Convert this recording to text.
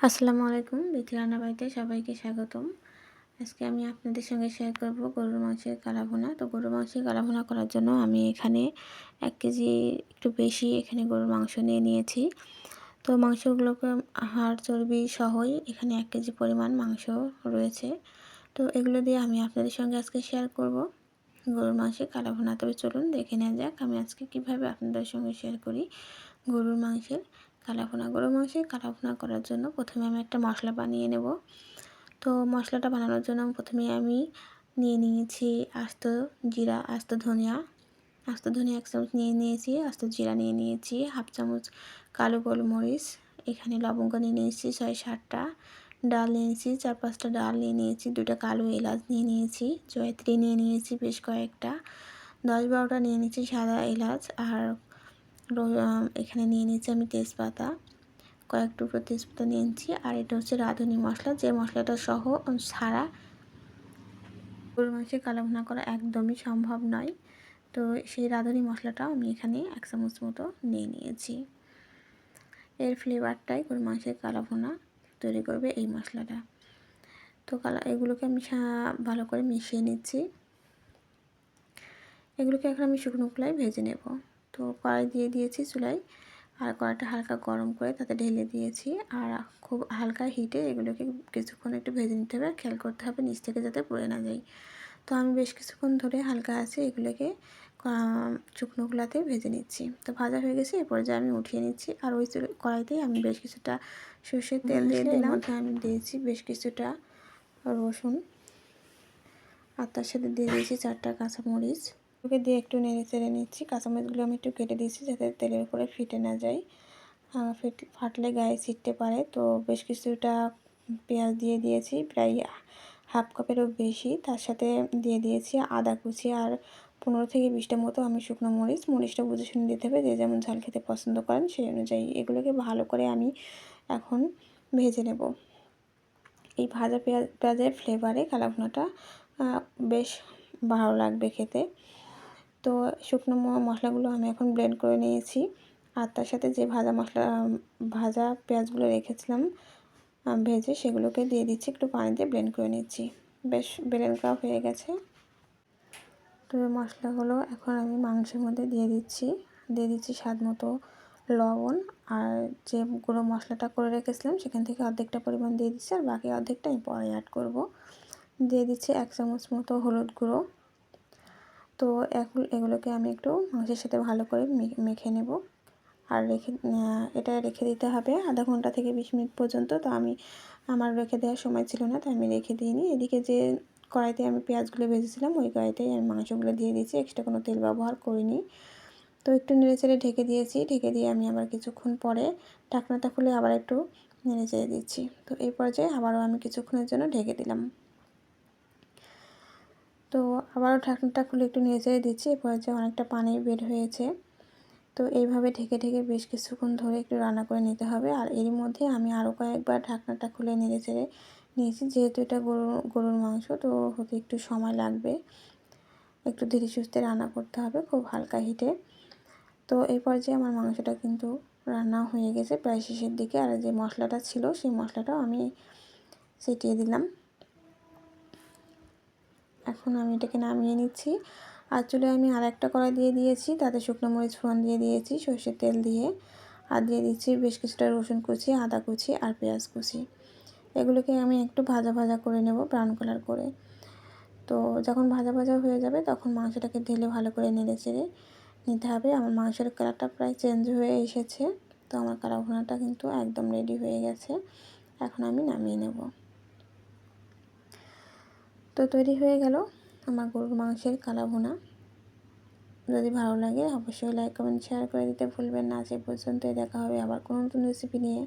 আসসালামু আলাইকুম। বিথি রান্নাবাড়িতে সবাইকে স্বাগতম। আজকে আমি আপনাদের সঙ্গে শেয়ার করব গরুর মাংসের কালাভুনা। তো গরুর মাংসের কালাভুনা করার জন্য আমি এখানে ১ কেজি একটু বেশি এখানে গরুর মাংস নিয়ে নিয়েছি। তো মাংসগুলোকে হাড় চর্বি সহই এখানে ১ কেজি পরিমাণ মাংস রয়েছে। তো এগুলো দিয়ে আমি আপনাদের সঙ্গে আজকে শেয়ার করব গরুর মাংসের কালাভুনা। তবে চলুন দেখে নেওয়া যাক আমি আজকে কীভাবে আপনাদের সঙ্গে শেয়ার করি গরুর মাংসের কালাভুনা। গরুর মাংসের কালাভুনা করার জন্য প্রথমে আমি একটা মশলা বানিয়ে নেব। তো মশলাটা বানানোর জন্য প্রথমে আমি নিয়ে নিয়েছি আস্ত জিরা, আস্ত ধনিয়া ১ চামচ নিয়ে নিয়েছি, আস্ত জিরা নিয়ে নিয়েছি, 1/2 চামচ কালো গোলমরিচ, এখানে লবঙ্গ নিয়ে নিয়েছি ৬-৭টা, ডাল নিয়ে নিয়েছি ৪-৫টা ডাল নিয়ে নিয়েছি, 2টা কালো এলাচ নিয়ে নিয়েছি, জয়িত্রী নিয়ে নিয়েছি বেশ কয়েকটা, 10-12টা নিয়ে নিয়েছি সাদা এলাচ, আর এখানে নিয়ে নিয়েছি আমি তেজপাতা, কয়েক টুকরো তেজপাতা নিয়েছি। আর এটা হচ্ছে রাঁধুনি মশলা, যে মশলাটা সহ ছাড়া গরুর মাংসের কালাভুনা করা একদমই সম্ভব নয়। তো সেই রাঁধুনি মশলাটাও আমি এখানে 1 চামচ মতো নিয়ে নিয়েছি। এর ফ্লেভারটাই গরুর মাংসের কালাভুনা তৈরি করবে এই মশলাটা। তো এগুলোকে আমি ভালো করে মিশিয়ে নিচ্ছি। এগুলোকে এখন আমি শুকনো খোলায় ভেজে নেব। তো কড়াই দিয়ে দিয়েছি চুলায়, আর কড়াইটা হালকা গরম করে তাতে ঢেলে দিয়েছি। আর খুব হালকা হিটে এগুলোকে কিছুক্ষণ একটু ভেজে নিতে হবে, আর খেয়াল করতে হবে নিচ থেকে যাতে পুড়ে না যায়। তো আমি বেশ কিছুক্ষণ ধরে হালকা আছে এগুলোকে শুকনো খোলাতে ভেজে নিচ্ছি। তো ভাজা হয়ে গেছে, এরপর যে আমি উঠিয়ে নিচ্ছি। আর ওই কড়াইতেই আমি বেশ কিছুটা সর্ষের তেল দিয়ে দিলাম। মধ্যে আমি দিয়েছি বেশ কিছুটা রসুন, আর তার সাথে দিয়ে দিয়েছি 4টা কাঁচামরিচ। ওকে দিয়ে একটু নেড়ে চেড়ে নিচ্ছি। কাঁচামরিচগুলো আমি একটু কেটে দিয়েছি যাতে তেলের উপরে ফেটে না যায়, ফাটলে গায়ে ছিটতে পারে। তো বেশ কিছুটা পেঁয়াজ দিয়ে দিয়েছি, প্রায় 1/2 কাপেরও বেশি। তার সাথে দিয়ে দিয়েছি আদা কুচি, আর 15 থেকে 20টা মতো আমি শুকনো মরিচটা বুঝে শুনে দিতে হবে, যে যেমন ঝাল খেতে পছন্দ করেন সেই অনুযায়ী। এগুলোকে ভালো করে আমি এখন ভেজে নেব। এই ভাজা পেঁয়াজের ফ্লেভারে কালাভুনাটা বেশ ভালো লাগবে খেতে। তো শুকনো মশলাগুলো আমি এখন ব্লেন্ড করে নিয়েছি, আর তার সাথে যে ভাজা পেঁয়াজগুলো রেখেছিলাম ভেজে, সেগুলোকে দিয়ে দিচ্ছি, একটু পানি দিয়ে ব্লেন্ড করে নিচ্ছি। বেশ ব্লেন্ড করা হয়ে গেছে। তো মশলাগুলো এখন আমি মাংসের মধ্যে দিয়ে দিচ্ছি স্বাদ মতো লবণ, আর যে গুঁড়ো মশলাটা করে রেখেছিলাম সেখান থেকে অর্ধেকটা পরিমাণ দিয়ে দিচ্ছি, আর বাকি অর্ধেকটা আমি পরে অ্যাড করব। দিয়ে দিচ্ছি 1 চামচ মতো হলুদ গুঁড়ো। তো এগুলোকে আমি একটু মাংসের সাথে ভালো করে মেখে নেব, আর এটা রেখে দিতে হবে আধা ঘন্টা থেকে 20 মিনিট পর্যন্ত। তো আমার রেখে দেওয়ার সময় ছিল না, তাই আমি রেখে দিইনি। এদিকে যে কড়াইতে আমি পেঁয়াজগুলো ভেজেছিলাম ওই কড়াইতেই আমি মাংসগুলো দিয়ে দিয়েছি, এক্সট্রা কোনো তেল ব্যবহার করিনি। তো একটু নেড়েচেড়ে ঢেকে দিয়েছি, ঢেকে দিয়ে আমি আবার কিছুক্ষণ পরে ঢাকনাটা খুলে আবার একটু নেড়েচেড়ে দিচ্ছি। তো এই পর্যায়ে আবারও আমি কিছুক্ষণের জন্য ঢেকে দিলাম। তো আবারও ঢাকনাটা খুলে একটু নেড়েচেড়ে দিচ্ছি, এ পর্যায়ে অনেকটা পানি বের হয়েছে। তো এইভাবে ঢেকে ঢেকে বেশ কিছুক্ষণ ধরে একটু রান্না করে নিতে হবে। আর এর মধ্যে আমি আরও কয়েকবার ঢাকনাটা খুলে নেড়েচেড়ে নিয়েছি, যেহেতু এটা গরুর মাংস, তো হতে একটু সময় লাগবে, একটু ধীরে সুস্থে রান্না করতে হবে খুব হালকা হিটে। তো এই পর্যায়ে আমার মাংসটা কিন্তু রান্না হয়ে গেছে প্রায় শেষের দিকে। আর যে মশলাটা ছিল সেই মশলাটাও আমি ছিটিয়ে দিলাম। এখন আমি এটাকে নামিয়ে নিচ্ছি। আর চুলায় আমি আরেকটা কড়াই দিয়ে দিয়েছি, তাতে শুকনো মরিচ ফোড়ন দিয়ে দিয়েছি সর্ষের তেল দিয়ে, আর দিয়ে দিচ্ছি বেশ কিছুটা রসুন কুচি, আদা কুচি, আর পেঁয়াজ কুচি। এগুলোকে আমি একটু ভাজা ভাজা করে নেব, ব্রাউন কালার করে। তো যখন ভাজা ভাজা হয়ে যাবে তখন মাংসটাকে ঢেলে ভালো করে নেড়ে চেড়ে নিতে হবে। আমার মাংসের কালারটা প্রায় চেঞ্জ হয়ে এসেছে। তো আমার কালাভুনাটা কিন্তু একদম রেডি হয়ে গেছে। এখন আমি নামিয়ে নেব। তো তৈরি হয়ে গেল আমার গরুর মাংসের কালাভুনা। যদি ভালো লাগে অবশ্যই লাইক কমেন্ট শেয়ার করে দিতে ভুলবেন না। আজ এই পর্যন্তই, দেখা হবে আবার কোনো নতুন রেসিপি নিয়ে।